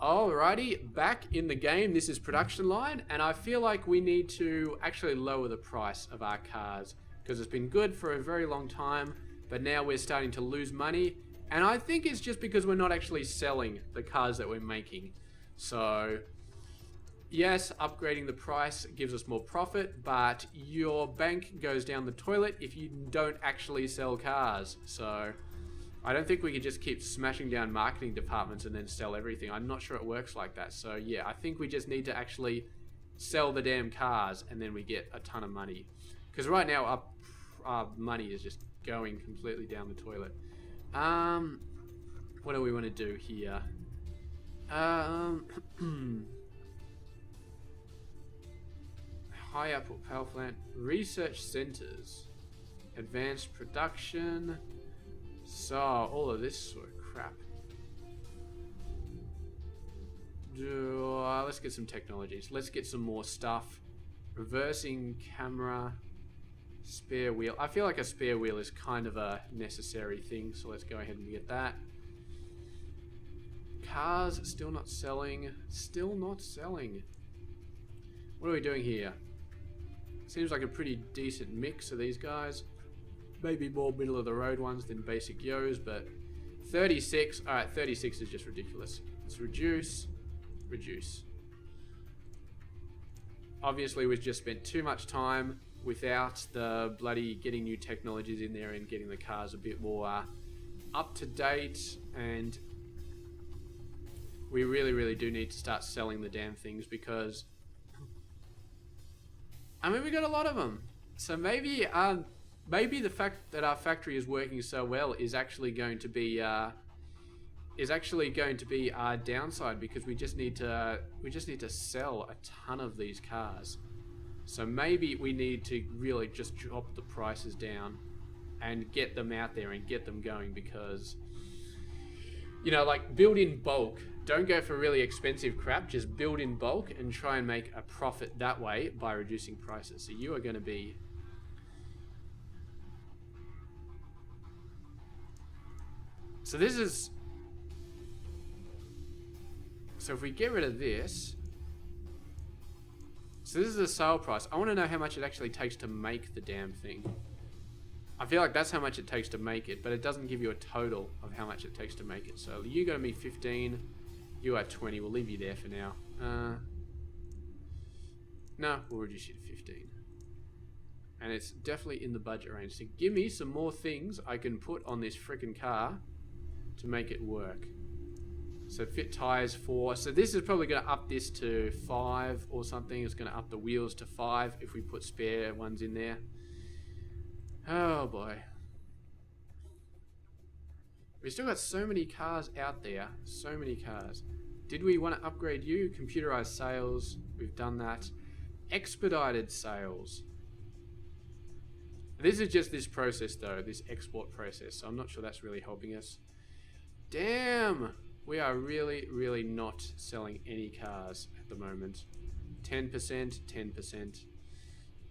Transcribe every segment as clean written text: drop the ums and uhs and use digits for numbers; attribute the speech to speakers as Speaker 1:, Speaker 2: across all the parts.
Speaker 1: Alrighty, back in the game. This is production line, and I feel like we need to actually lower the price of our cars because it's been good for a very long time, but now we're starting to lose money, and I think it's just because we're not actually selling the cars that we're making. So, yes, upgrading the price gives us more profit, but your bank goes down the toilet if you don't actually sell cars. So, I don't think we can just keep smashing down marketing departments and then sell everything. I'm not sure it works like that. So yeah, I think we just need to actually sell the damn cars and then we get a ton of money. Because right now our money is just going completely down the toilet. What do we want to do here? High output power plant, research centers, advanced production. So, all of this sort of crap. Let's get some technologies. Let's get some more stuff. Reversing camera. Spare wheel. I feel like a spare wheel is kind of a necessary thing, so let's go ahead and get that. Cars, still not selling. Still not selling. What are we doing here? Seems like a pretty decent mix of these guys. Maybe more middle of the road ones than basic yos, but 36. Alright, 36 is just ridiculous. Let's reduce. Reduce. Obviously, we've just spent too much time without the bloody getting new technologies in there and getting the cars a bit more up to date, and we really do need to start selling the damn things because I mean, we got a lot of them. So maybe maybe the fact that our factory is working so well is actually going to be our downside, because we just need to sell a ton of these cars. So maybe we need to really just drop the prices down and get them out there and get them going, because you know, like, build in bulk. Don't go for really expensive crap, just build in bulk and try and make a profit that way by reducing prices. So you are going to be So if we get rid of this, so this is the sale price. I want to know how much it actually takes to make the damn thing. I feel like that's how much it takes to make it, but it doesn't give you a total of how much it takes to make it. So you got to be 15, you are 20. We'll leave you there for now. No, we'll reduce you to 15. And it's definitely in the budget range. So give me some more things I can put on this freaking car to make it work. So fit tires 4. So this is probably going to up this to 5 or something. It's going to up the wheels to 5 if we put spare ones in there. Oh boy. We've still got so many cars out there. So many cars. Did we want to upgrade you? Computerized sales. We've done that. Expedited sales. This is just this process though. This export process. So I'm not sure that's really helping us. Damn! We are really not selling any cars at the moment. 10%, 10%.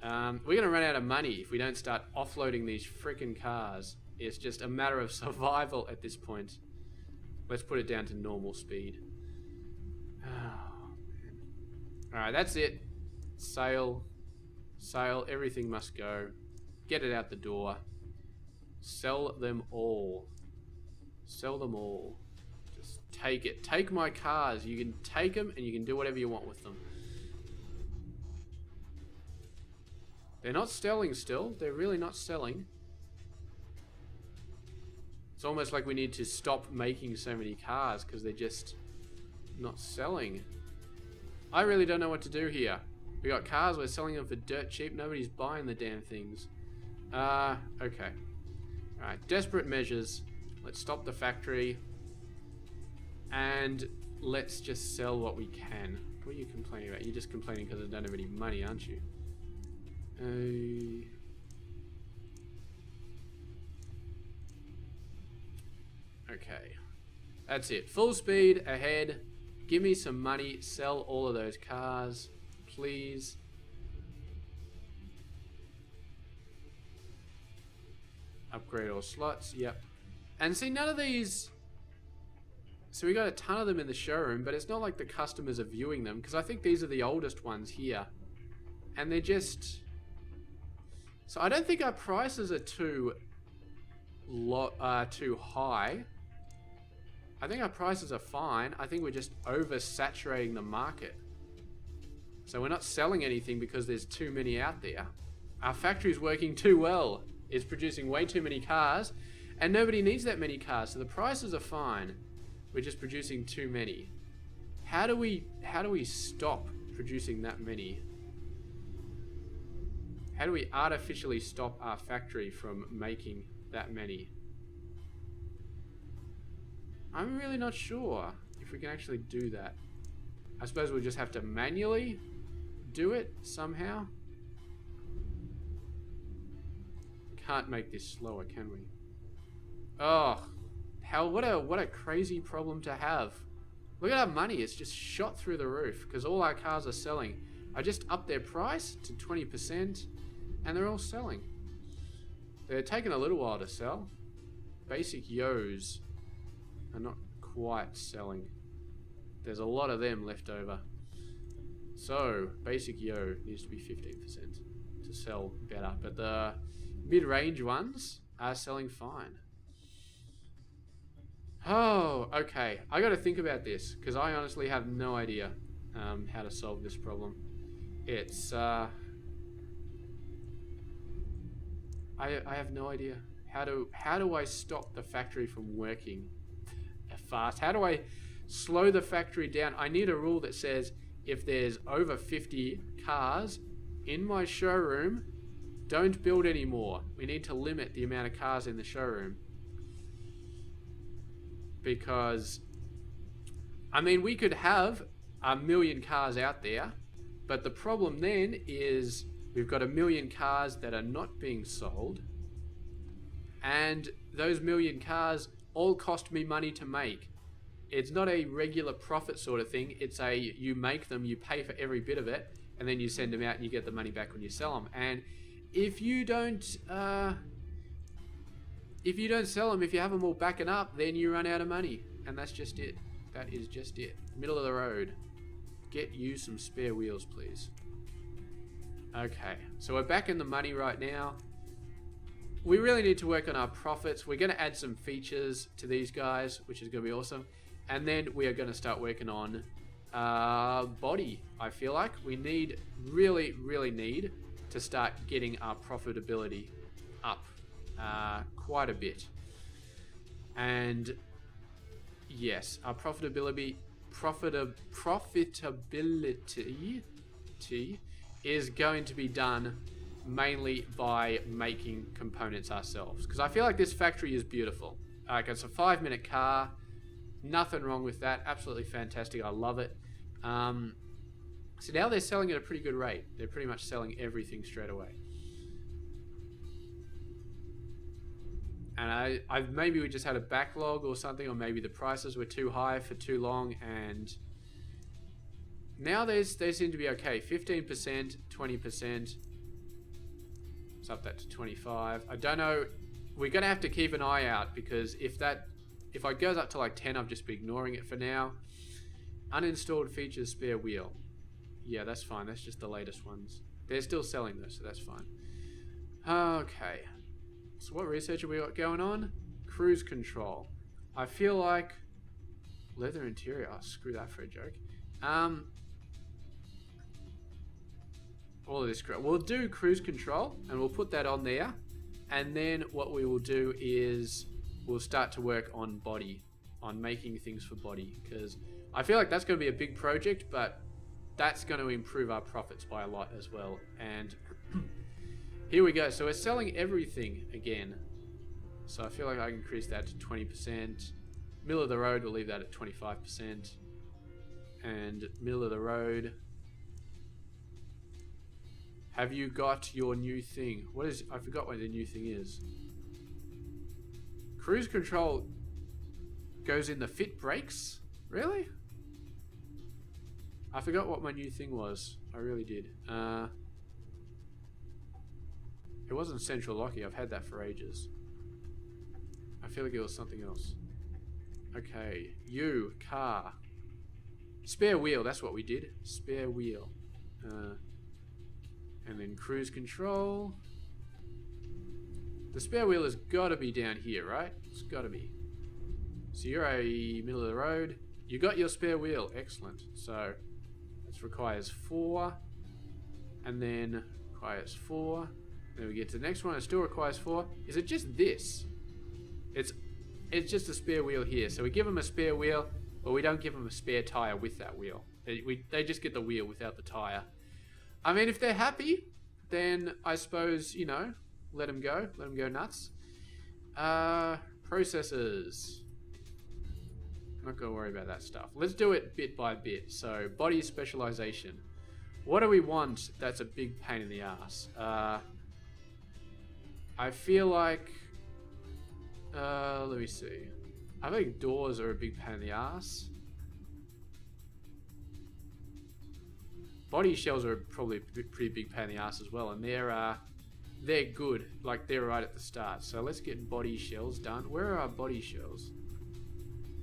Speaker 1: We're going to run out of money if we don't start offloading these freaking cars. It's just a matter of survival at this point. Let's put it down to normal speed. Oh, man. Alright, that's it. Sale. Sale. Everything must go. Get it out the door. Sell them all. Sell them all. Just take it. Take my cars. You can take them and you can do whatever you want with them. They're not selling still. They're really not selling. It's almost like we need to stop making so many cars because they're just not selling. I really don't know what to do here. We got cars, we're selling them for dirt cheap. Nobody's buying the damn things. Okay. Alright, desperate measures. Let's stop the factory. And let's just sell what we can. What are you complaining about? You're just complaining because I don't have any money, aren't you? Okay. That's it. Full speed ahead. Give me some money. Sell all of those cars, please. Upgrade all slots. Yep. And see, none of these So we got a ton of them in the showroom, but it's not like the customers are viewing them, because I think these are the oldest ones here. And they're just... So I don't think our prices are too high. I think our prices are fine. I think we're just oversaturating the market. So we're not selling anything because there's too many out there. Our factory's working too well. It's producing way too many cars, and nobody needs that many cars, so the prices are fine. We're just producing too many. How do we stop producing that many? How do we artificially stop our factory from making that many? I'm really not sure if we can actually do that. I suppose we'll just have to manually do it somehow. Can't make this slower, can we? Oh, what a crazy problem to have. Look at our money, it's just shot through the roof because all our cars are selling. I just upped their price to 20% and they're all selling. They're taking a little while to sell. Basic Yos are not quite selling. There's a lot of them left over. So, Basic Yo needs to be 15% to sell better, but the mid-range ones are selling fine. Oh, okay. I got to think about this because I honestly have no idea how to solve this problem. It's I have no idea how do I stop the factory from working fast? How do I slow the factory down? I need a rule that says if there's over 50 cars in my showroom, don't build anymore. We need to limit the amount of cars in the showroom. Because, I mean, we could have 1 million cars out there, but the problem then is we've got 1 million cars that are not being sold, and those 1 million cars all cost me money to make. It's not a regular profit sort of thing. It's a, you make them, you pay for every bit of it, and then you send them out and you get the money back when you sell them. And if you don't sell them, if you have them all backing up, then you run out of money. And that's just it. That is just it. Middle of the road. Get you some spare wheels, please. Okay, so we're back in the money right now. We really need to work on our profits. We're going to add some features to these guys, which is going to be awesome. And then we are going to start working on body. I feel like we really need to start getting our profitability up quite a bit. And yes, our profitability is going to be done mainly by making components ourselves, because I feel like this factory is beautiful. Like, it's a 5-minute car, nothing wrong with that, absolutely fantastic, I love it. So now they're selling at a pretty good rate. They're pretty much selling everything straight away. And maybe we just had a backlog or something, or maybe the prices were too high for too long, and now they seem to be okay. 15%, 20%. Let's up that to 25. I don't know. We're gonna have to keep an eye out, because if it goes up to like 10, I'll just be ignoring it for now. Uninstalled features spare wheel. Yeah, that's fine. That's just the latest ones. They're still selling those, so that's fine. Okay. So what research have we got going on? Cruise control. I feel like leather interior. Oh, screw that for a joke. All of this. We'll do cruise control and we'll put that on there. And then what we will do is we'll start to work on body, on making things for body, because I feel like that's going to be a big project, but that's going to improve our profits by a lot as well. And here we go. So we're selling everything again. So I feel like I can increase that to 20%. Middle of the road, we'll leave that at 25%. And middle of the road. Have you got your new thing? What is, I forgot what the new thing is. Cruise control goes in the fit brakes? Really? I forgot what my new thing was. I really did. It wasn't central locking. I've had that for ages. I feel like it was something else. Okay, you, car. Spare wheel, that's what we did. Spare wheel. And then cruise control. The spare wheel has got to be down here, right? It's got to be. So you're a middle of the road. You got your spare wheel. Excellent. So this requires 4. And then requires 4. Then we get to the next one. It still requires 4. Is it just this? It's just a spare wheel here. So we give them a spare wheel, but we don't give them a spare tire with that wheel. They just get the wheel without the tire. I mean, if they're happy, then I suppose, you know, let them go. Let them go nuts. Processors. I'm not going to worry about that stuff. Let's do it bit by bit. So, body specialization. What do we want that's a big pain in the ass? I feel like... let me see. I think doors are a big pain in the ass. Body shells are probably a pretty big pain in the ass as well, and they're good. Like, they're right at the start. So let's get body shells done. Where are our body shells?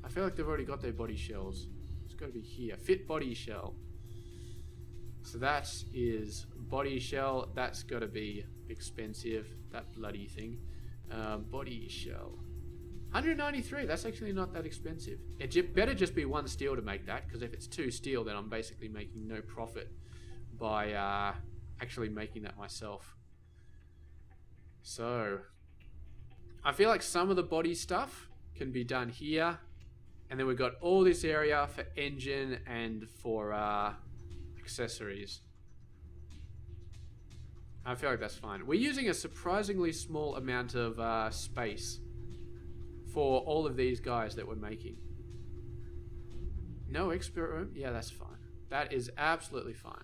Speaker 1: I feel like they've already got their body shells. It's got to be here. Fit body shell. So that is body shell. That's got to be expensive. That bloody thing. Body shell. 193. That's actually not that expensive. It better just be 1 steel to make that, because if it's 2 steel, then I'm basically making no profit by actually making that myself. So I feel like some of the body stuff can be done here, and then we've got all this area for engine and for accessories. I feel like that's fine. We're using a surprisingly small amount of space for all of these guys that we're making. No expert room? Yeah, that's fine. That is absolutely fine.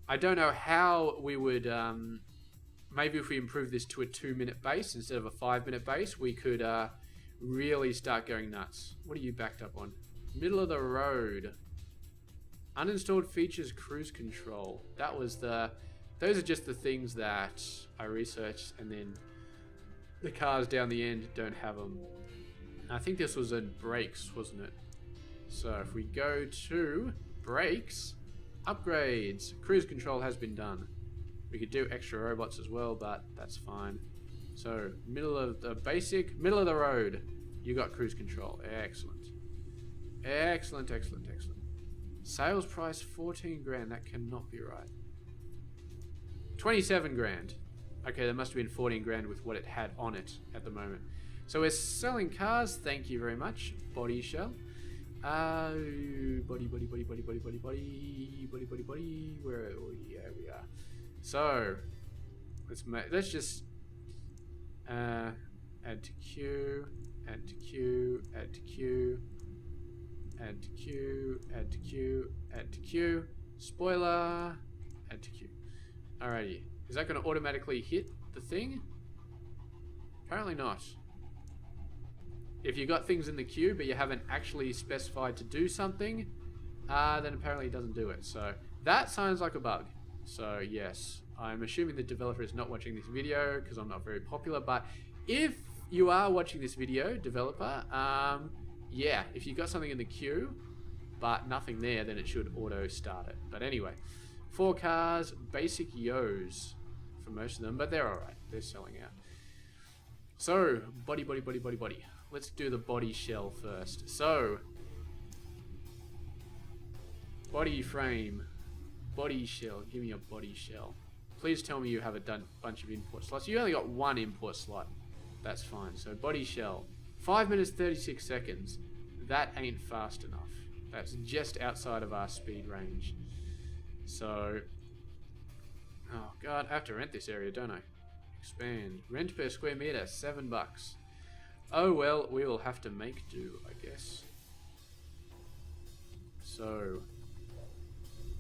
Speaker 1: I don't know how we would... maybe if we improve this to a 2-minute base instead of a 5-minute base, we could really start going nuts. What are you backed up on? Middle of the road. Uninstalled features cruise control. That was the... Those are just the things that I researched, and then the cars down the end don't have them. I think this was in brakes, wasn't it? So if we go to brakes, upgrades, cruise control has been done. We could do extra robots as well, but that's fine. So middle of the basic, middle of the road, you got cruise control. Excellent. Excellent, excellent, excellent. Sales price 14 grand. That cannot be right. 27 grand. Okay, that must have been 14 grand with what it had on it at the moment. So we're selling cars. Thank you very much. Body shell. Body. Where are we? Here we are. So let's just add to queue, add to queue, add to queue, add to queue, add to queue, add to queue. Spoiler. Add to queue. Alrighty. Is that going to automatically hit the thing? Apparently not. If you got things in the queue but you haven't actually specified to do something, then apparently it doesn't do it. So that sounds like a bug. So yes, I'm assuming the developer is not watching this video because I'm not very popular. But if you are watching this video, developer, yeah, if you got something in the queue but nothing there, then it should auto start it. But anyway, 4 cars, basic yos for most of them, but they're alright. They're selling out. So, body. Let's do the body shell first. So, body frame, body shell. Give me a body shell. Please tell me you have a bunch of import slots. You only got 1 import slot. That's fine. So, body shell. 5 minutes, 36 seconds. That ain't fast enough. That's just outside of our speed range. So, oh god, I have to rent this area, don't I? Expand. Rent per square meter, $7. Oh well, we will have to make do, I guess. So,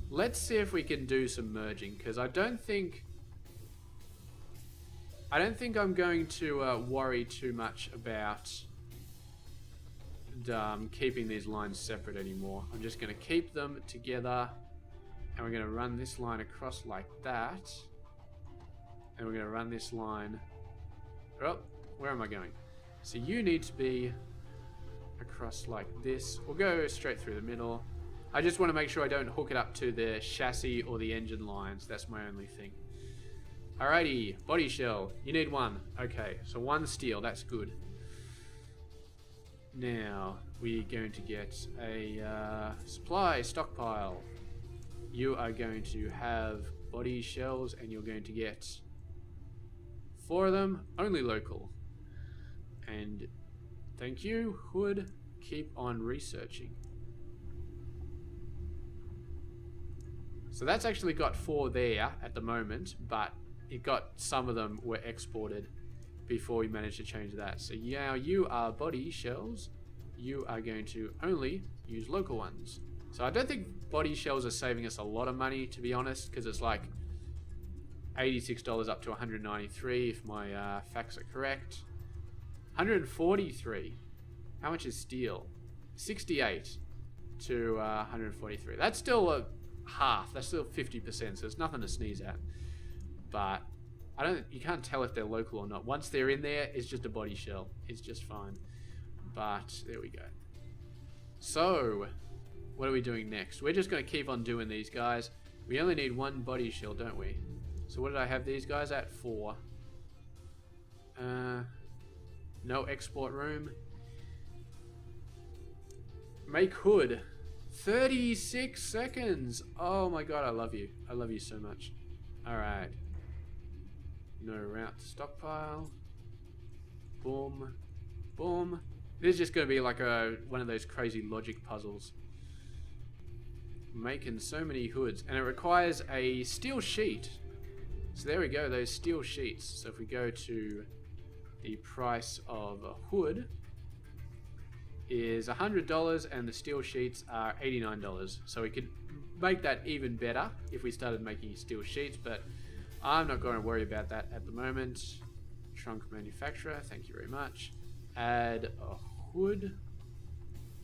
Speaker 1: let's see if we can do some merging, because I don't think I'm going to worry too much about keeping these lines separate anymore. I'm just going to keep them together. And we're going to run this line across like that. And we're going to run this line... Oh, where am I going? So you need to be across like this. We'll go straight through the middle. I just want to make sure I don't hook it up to the chassis or the engine lines. That's my only thing. Alrighty, body shell. You need one. Okay, so one steel. That's good. Now, we're going to get a supply stockpile. You are going to have body shells, and you're going to get 4 of them, only local. And thank you, Hood. Keep on researching. So that's actually got 4 there at the moment, but it got some of them were exported before we managed to change that. So now you are body shells. You are going to only use local ones. So I don't think body shells are saving us a lot of money, to be honest, because it's like $86 up to $193 if my facts are correct. $143. How much is steel? 68 to 143. That's still a half. That's still 50%, so it's nothing to sneeze at. But you can't tell if they're local or not. Once they're in there, it's just a body shell. It's just fine. But there we go. So what are we doing next? We're just going to keep on doing these guys. We only need 1 body shell, don't we? So what did I have these guys at? 4. No export room. Make hood. 36 seconds. Oh my god, I love you. I love you so much. Alright. No route to stockpile. Boom. Boom. This is just going to be like one of those crazy logic puzzles. Making so many hoods. And it requires a steel sheet. So there we go, those steel sheets. So if we go to the price of a hood is $100 and the steel sheets are $89. So we could make that even better if we started making steel sheets, but I'm not going to worry about that at the moment. Trunk manufacturer, thank you very much. Add a hood.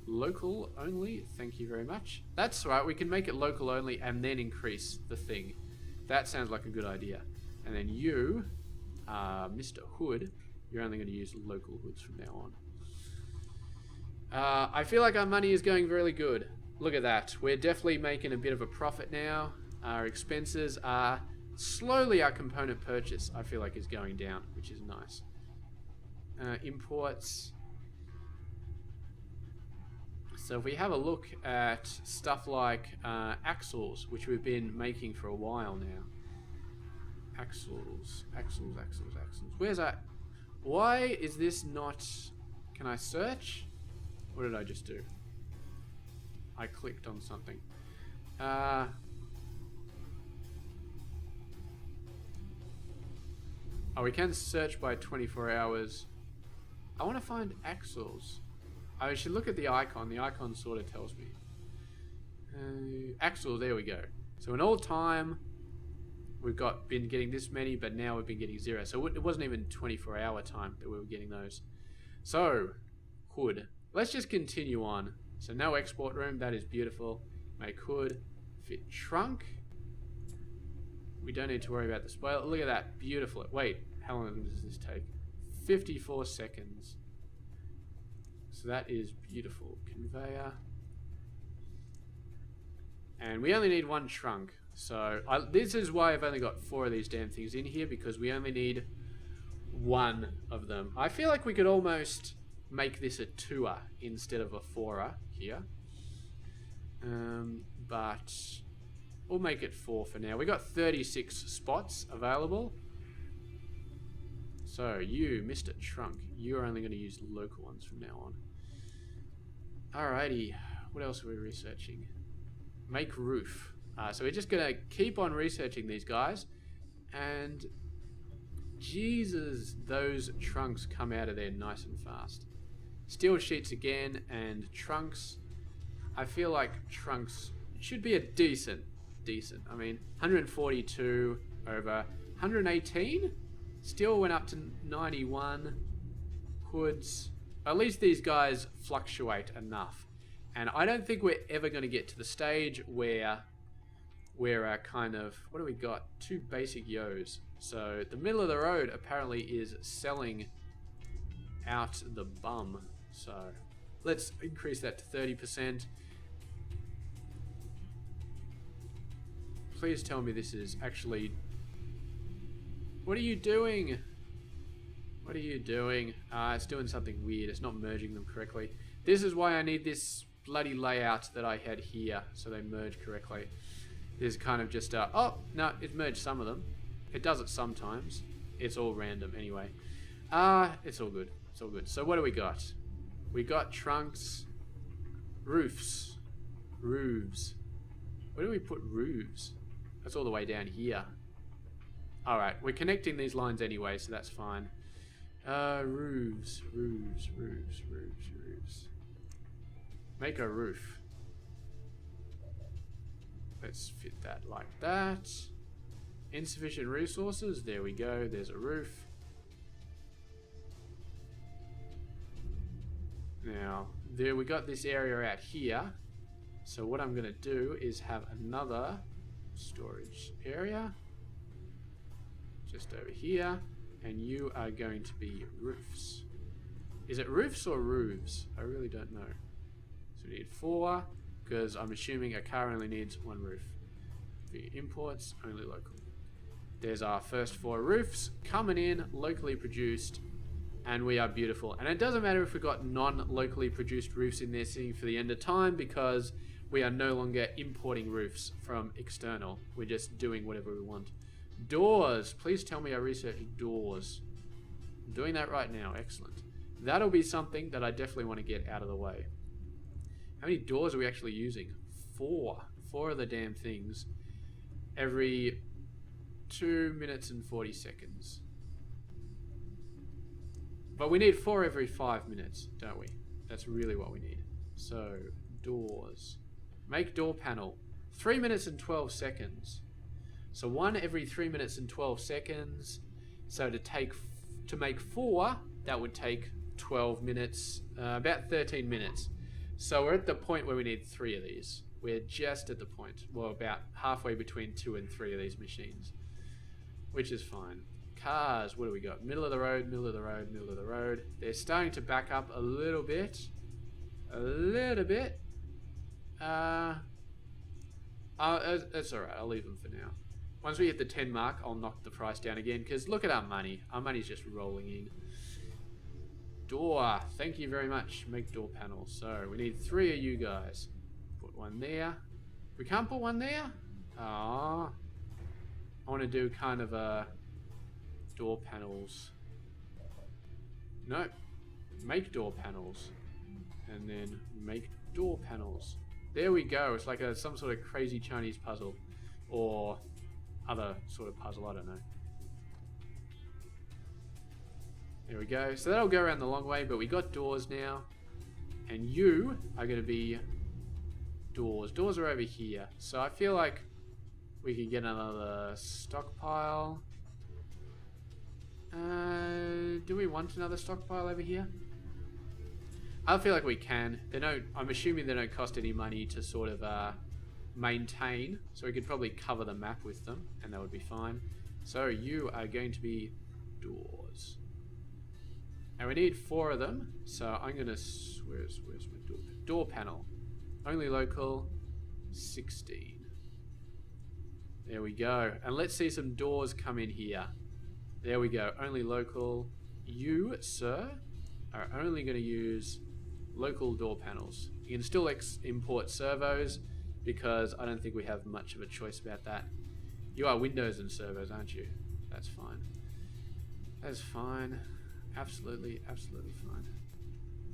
Speaker 1: Local only, thank you very much. That's right, we can make it local only and then increase the thing. That sounds like a good idea. And then you, Mr. Hood, you're only going to use local hoods from now on. I feel like our money is going really good. Look at that. We're definitely making a bit of a profit now. Our expenses are slowly, our component purchase, I feel like, is going down, which is nice. Imports. So if we have a look at stuff like axles, which we've been making for a while now. Axles. Where's that? Why is this not... Can I search? What did I just do? I clicked on something. Oh, we can search by 24 hours. I want to find axles. I should look at the icon. The icon sort of tells me. Axles, there we go. So in all time, we've been getting this many, but now we've been getting 0. So it wasn't even 24-hour time that we were getting those. So, hood. Let's just continue on. So no export room, that is beautiful. Make hood, fit trunk. We don't need to worry about the spoiler. Look at that, beautiful. Wait, how long does this take? 54 seconds. So that is beautiful. Conveyor. And we only need 1 trunk. So this is why I've only got 4 of these damn things in here, because we only need 1 of them. I feel like we could almost make this a 2er instead of a 4er here. But we'll make it 4 for now. We got 36 spots available. So you, Mr. Trunk, you're only going to use local ones from now on. Alrighty, what else are we researching? Make roof. So we're just going to keep on researching these guys. And Jesus, those trunks come out of there nice and fast. Steel sheets again, and trunks. I feel like trunks should be a decent. I mean, 142 over 118. Still went up to 91. Hoods. At least these guys fluctuate enough. And I don't think we're ever going to get to the stage where we're kind of... What do we got? 2 basic yos. So the middle of the road apparently is selling out the bum. So Let's increase that to 30%. Please tell me this is actually... What are you doing? What are you doing? It's doing something weird. It's not merging them correctly. This is why I need this bloody layout that I had here, so they merge correctly. This is kind of just oh, no, it merged some of them. It does it sometimes. It's all random anyway. It's all good. It's all good. So what do we got? We got trunks, roofs, roofs. Where do we put roofs? That's all the way down here. Alright, we're connecting these lines anyway, so that's fine. Roofs, roofs, roofs, roofs, roofs. Make a roof. Let's fit that like that. Insufficient resources. There we go. There's a roof. Now, there we got this area out here. So what I'm going to do is have another storage area. Just over here. And you are going to be roofs. Is it roofs or roofs? I really don't know. So we need 4, because I'm assuming a car only needs 1 roof. For imports, only local. There's our first 4 roofs coming in, locally produced, and we are beautiful. And it doesn't matter if we've got non-locally produced roofs in there sitting for the end of time, because we are no longer importing roofs from external. We're just doing whatever we want. Doors. Please tell me I researched doors. I'm doing that right now. Excellent. That'll be something that I definitely want to get out of the way. How many doors are we actually using? 4. 4 of the damn things. Every 2 minutes and 40 seconds. But we need 4 every 5 minutes, don't we? That's really what we need. So, doors. Make door panel. 3 minutes and 12 seconds. So 1 every 3 minutes and 12 seconds. So to make 4, that would take 12 minutes, about 13 minutes. So we're at the point where we need 3 of these. We're just at the point, well, about halfway between 2 and 3 of these machines, which is fine. Cars, what do we got? Middle of the road, middle of the road, middle of the road. They're starting to back up a little bit. A little bit. That's alright, I'll leave them for now. Once we hit the 10 mark, I'll knock the price down again, because look at our money. Our money's just rolling in. Door. Thank you very much. Make door panels. So, we need 3 of you guys. Put 1 there. We can't put 1 there? Ah. I want to do kind of a door panels. Nope. Make door panels. And then make door panels. There we go. It's like some sort of crazy Chinese puzzle. Or other sort of puzzle, I don't know. There we go. So that'll go around the long way, but we got doors now. And you are going to be doors. Doors are over here. So I feel like we can get another stockpile. Do we want another stockpile over here? I feel like we can. They don't. I'm assuming they don't cost any money to sort of maintain, so we could probably cover the map with them, and that would be fine. So you are going to be doors. And we need 4 of them, so I'm gonna... Where's my door? Door panel. Only local, 16. There we go. And let's see some doors come in here. There we go. Only local. You, sir, are only going to use local door panels. You can still import servos, because I don't think we have much of a choice about that. You are Windows and servos, aren't you? That's fine. That's fine. Absolutely, absolutely fine.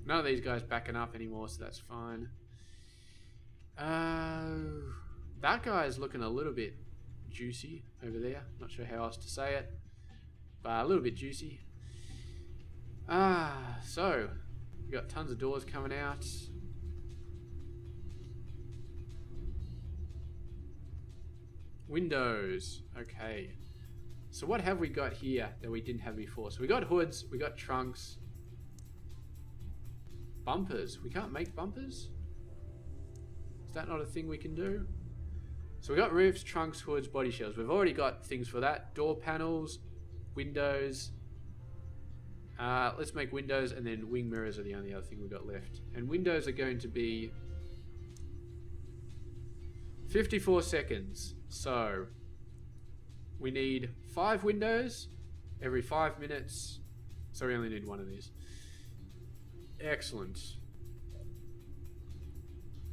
Speaker 1: None of these guys backing up anymore, so that's fine. That guy is looking a little bit juicy over there. Not sure how else to say it, but a little bit juicy. So we got tons of doors coming out. Windows. Okay. So what have we got here that we didn't have before? So we got hoods, we got trunks. Bumpers. We can't make bumpers? Is that not a thing we can do? So we got roofs, trunks, hoods, body shells. We've already got things for that. Door panels, windows. Let's make windows, and then wing mirrors are the only other thing we've got left. And windows are going to be 54 seconds. So we need 5 windows every 5 minutes. So we only need 1 of these. Excellent.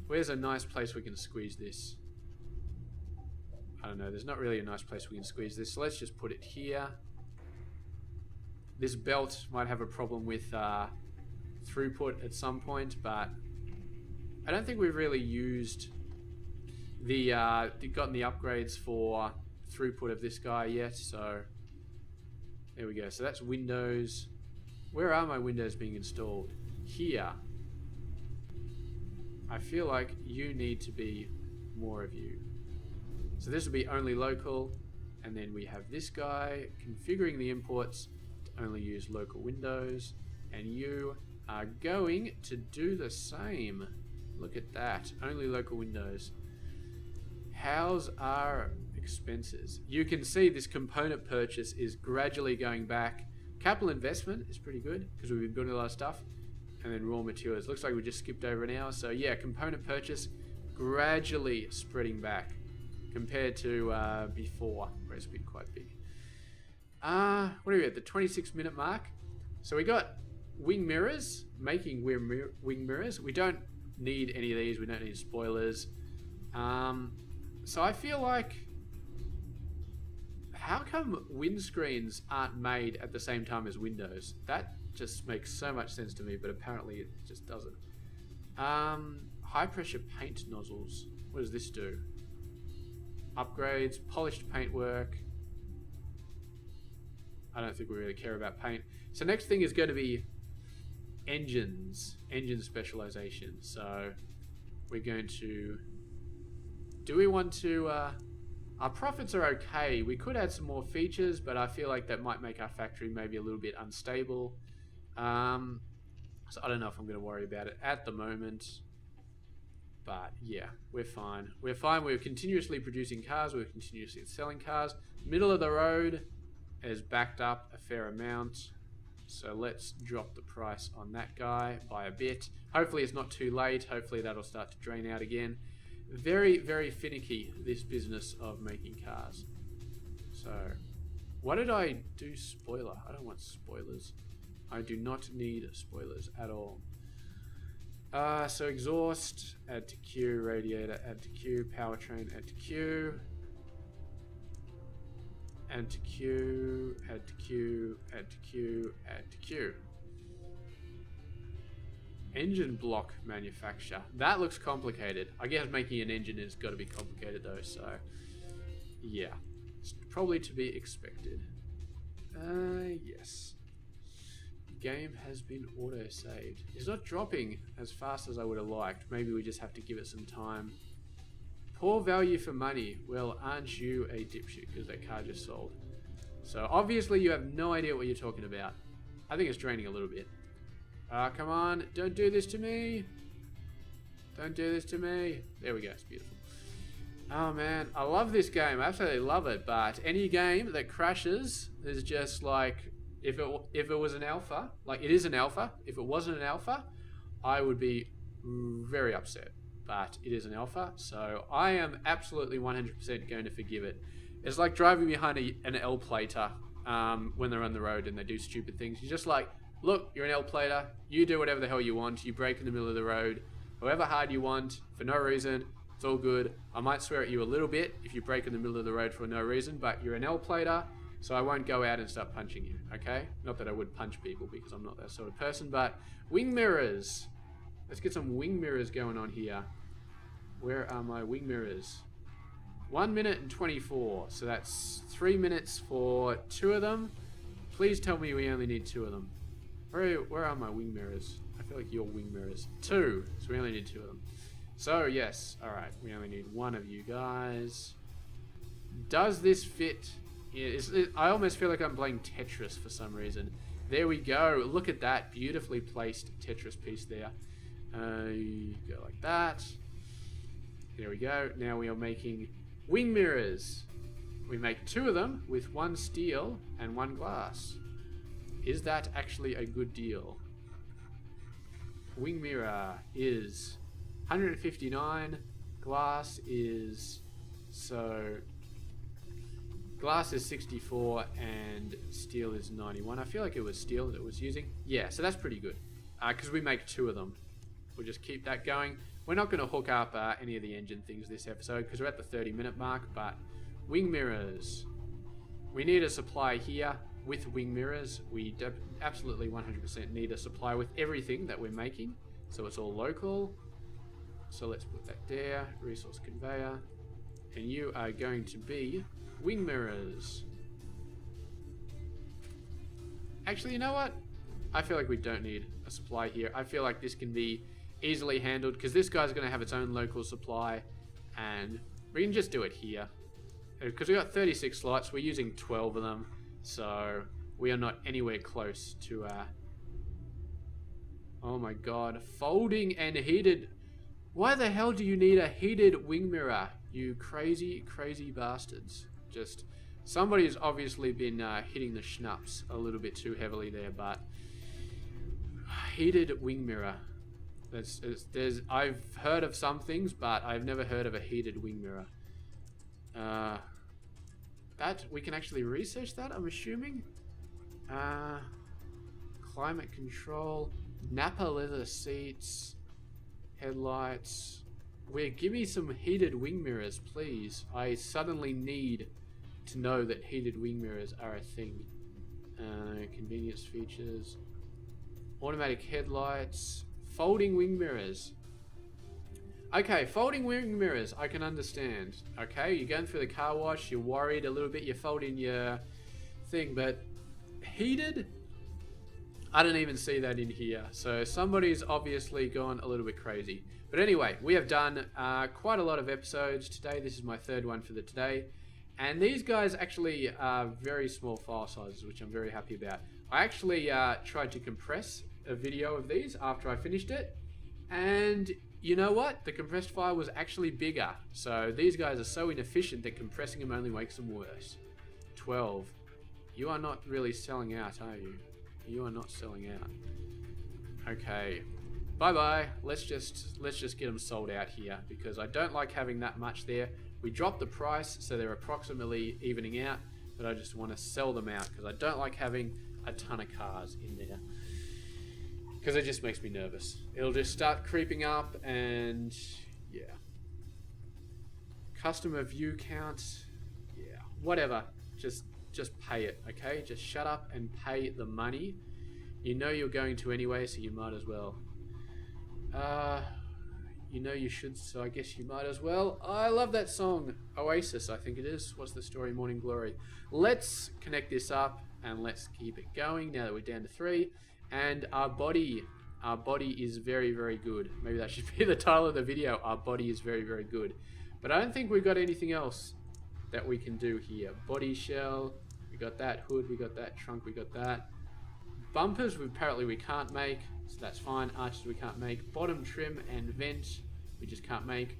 Speaker 1: Where's a nice place we can squeeze this? I don't know. There's not really a nice place we can squeeze this. So let's just put it here. This belt might have a problem with throughput at some point, but I don't think we've really used gotten the upgrades for throughput of this guy yet. So there we go. So that's windows. Where are my windows being installed? Here. I feel like you need to be more of you. So this will be only local, and then we have this guy configuring the imports to only use local windows, and you are going to do the same. Look at that, only local windows. How's our expenses? You can see this component purchase is gradually going back. Capital investment is pretty good because we've been building a lot of stuff. And then raw materials. Looks like we just skipped over an hour. So yeah, component purchase gradually spreading back compared to before, where it's been quite big. What are we at? The 26-minute mark. So we got wing mirrors, making wing mirrors. We don't need any of these. We don't need spoilers. So I feel like, how come windscreens aren't made at the same time as windows? That just makes so much sense to me, but apparently it just doesn't. High pressure paint nozzles. What does this do? Upgrades, polished paintwork. I don't think we really care about paint. So next thing is going to be engines, engine specialization. So we're going to, do we want to, our profits are okay. We could add some more features, but I feel like that might make our factory maybe a little bit unstable. So I don't know if I'm going to worry about it at the moment. But yeah, we're fine. We're fine. We're continuously producing cars. We're continuously selling cars. Middle of the road is backed up a fair amount. So let's drop the price on that guy by a bit. Hopefully it's not too late. Hopefully that'll start to drain out again. Very, very finicky, this business of making cars. So, what did I do? Spoiler. I don't want spoilers. I do not need spoilers at all. So exhaust, add to queue, radiator, add to queue, powertrain, add to queue, add to queue, add to queue, add to queue, add to queue. Engine block manufacture. That looks complicated. I guess making an engine has got to be complicated though, so yeah. It's probably to be expected. Yes. Game has been auto-saved. It's not dropping as fast as I would have liked. Maybe we just have to give it some time. Poor value for money. Well, aren't you a dipshit because that car just sold. So obviously you have no idea what you're talking about. I think it's draining a little bit. Come on, don't do this to me. Don't do this to me. There we go, it's beautiful. Oh man, I love this game. I absolutely love it, but any game that crashes is just like, if it was an alpha, like it is an alpha, if it wasn't an alpha, I would be very upset. But it is an alpha, so I am absolutely 100% going to forgive it. It's like driving behind an L-plater when they're on the road and they do stupid things. You're just like, look, you're an L-plater, you do whatever the hell you want, you brake in the middle of the road, however hard you want, for no reason, it's all good. I might swear at you a little bit if you brake in the middle of the road for no reason, but you're an L-plater, so I won't go out and start punching you, okay? Not that I would punch people because I'm not that sort of person, but wing mirrors. Let's get some wing mirrors going on here. Where are my wing mirrors? 1 minute and 24, so that's 3 minutes for 2 of them. Please tell me we only need 2 of them. Where are my wing mirrors? I feel like your wing mirrors. 2, so we only need 2 of them. So yes, alright, we only need 1 of you guys. Does this fit? I almost feel like I'm playing Tetris for some reason. There we go, look at that beautifully placed Tetris piece there. You go like that. There we go, now we are making wing mirrors. We make 2 of them with 1 steel and 1 glass. Is that actually a good deal? Wing mirror is 159. Glass is... So... Glass is 64 and steel is 91. I feel like it was steel that it was using. Yeah, so that's pretty good. Because we make 2 of them. We'll just keep that going. We're not going to hook up any of the engine things this episode because we're at the 30-minute mark, but wing mirrors. We need a supply here with wing mirrors. We absolutely 100% need a supply with everything that we're making. So it's all local. So let's put that there. Resource conveyor. And you are going to be wing mirrors. Actually, you know what? I feel like we don't need a supply here. I feel like this can be easily handled because this guy's going to have its own local supply and we can just do it here. Because we got 36 slots, we're using 12 of them, so we are not anywhere close to... Oh my god, folding and heated... Why the hell do you need a heated wing mirror, you crazy, crazy bastards? Just... Somebody's obviously been hitting the schnapps a little bit too heavily there, but... Heated wing mirror. I've heard of some things, but I've never heard of a heated wing mirror. That we can actually research that, I'm assuming. Climate control, Napa leather seats, headlights. Give me some heated wing mirrors, please. I suddenly need to know that heated wing mirrors are a thing. Convenience features, automatic headlights. Folding wing mirrors. Okay, folding wing mirrors, I can understand. Okay, you're going through the car wash, you're worried a little bit, you're folding your thing, but heated? I don't even see that in here. So somebody's obviously gone a little bit crazy. But anyway, we have done quite a lot of episodes today. This is my 3rd one for the today. And these guys actually are very small file sizes, which I'm very happy about. I actually tried to compress a video of these after I finished it, and you know what? The compressed file was actually bigger. So these guys are so inefficient that compressing them only makes them worse. 12. You are not really selling out, are you? You are not selling out. Okay. Bye-bye. Let's just get them sold out here because I don't like having that much there. We dropped the price so they're approximately evening out, but I just want to sell them out because I don't like having a ton of cars in there. Because it just makes me nervous. It'll just start creeping up and yeah. Customer view count. Yeah. Whatever. Just pay it, okay? Just shut up and pay the money. You know you're going to anyway, so you might as well. You know you should, so I guess you might as well. I love that song. Oasis, I think it is. What's the story? Morning Glory. Let's connect this up and let's keep it going now that we're down to 3. And our body is very, very good. Maybe that should be the title of the video. Our body is very, very good. But I don't think we've got anything else that we can do here. Body shell, we got that. Hood, we got that. Trunk, we got that. Bumpers, apparently we can't make, so that's fine. Arches we can't make. Bottom trim and vent, we just can't make.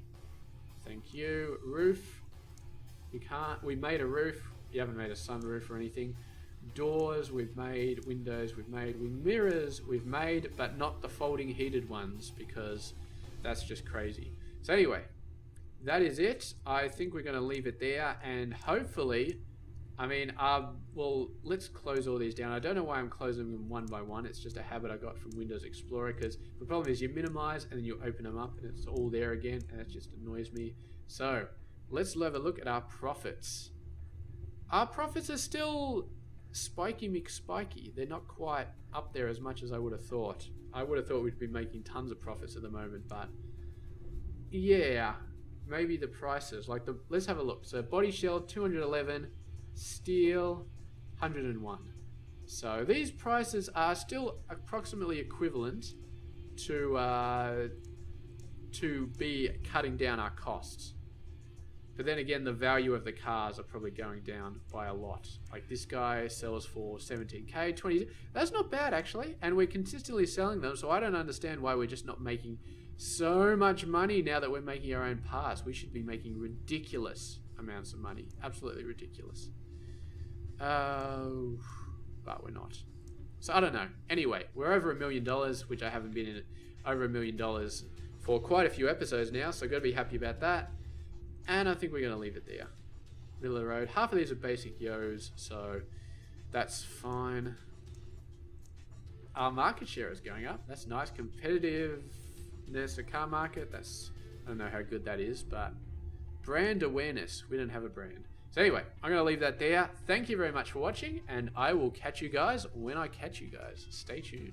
Speaker 1: Thank you. Roof, we can't. We made a roof. You haven't made a sunroof or anything. Doors we've made, windows we've made, wing mirrors we've made, but not the folding heated ones because that's just crazy. So anyway, that is it. I think we're going to leave it there, and hopefully, I mean, well, let's close all these down. I don't know why I'm closing them one by one. It's just a habit I got from Windows Explorer because the problem is you minimize and then you open them up and it's all there again, and it just annoys me. So let's have a look at our profits. Our profits are still spiky McSpiky. They're not quite up there as much as I would have thought. I would have thought we'd be making tons of profits at the moment, but yeah, maybe the prices. Like let's have a look. So body shell 211, steel 101. So these prices are still approximately equivalent to be cutting down our costs. But then again, the value of the cars are probably going down by a lot. Like this guy sells for 17k, 20. That's not bad actually, and we're consistently selling them. So I don't understand why we're just not making so much money now that we're making our own parts. We should be making ridiculous amounts of money, absolutely ridiculous. But we're not. So I don't know. Anyway, we're over $1 million, which I haven't been in over $1 million for quite a few episodes now, so I've got to be happy about that. And I think we're going to leave it there. Middle of the road. Half of these are basic yos, so that's fine. Our market share is going up. That's nice. Competitiveness of car market. I don't know how good that is, but brand awareness. We don't have a brand. So anyway, I'm going to leave that there. Thank you very much for watching, and I will catch you guys when I catch you guys. Stay tuned.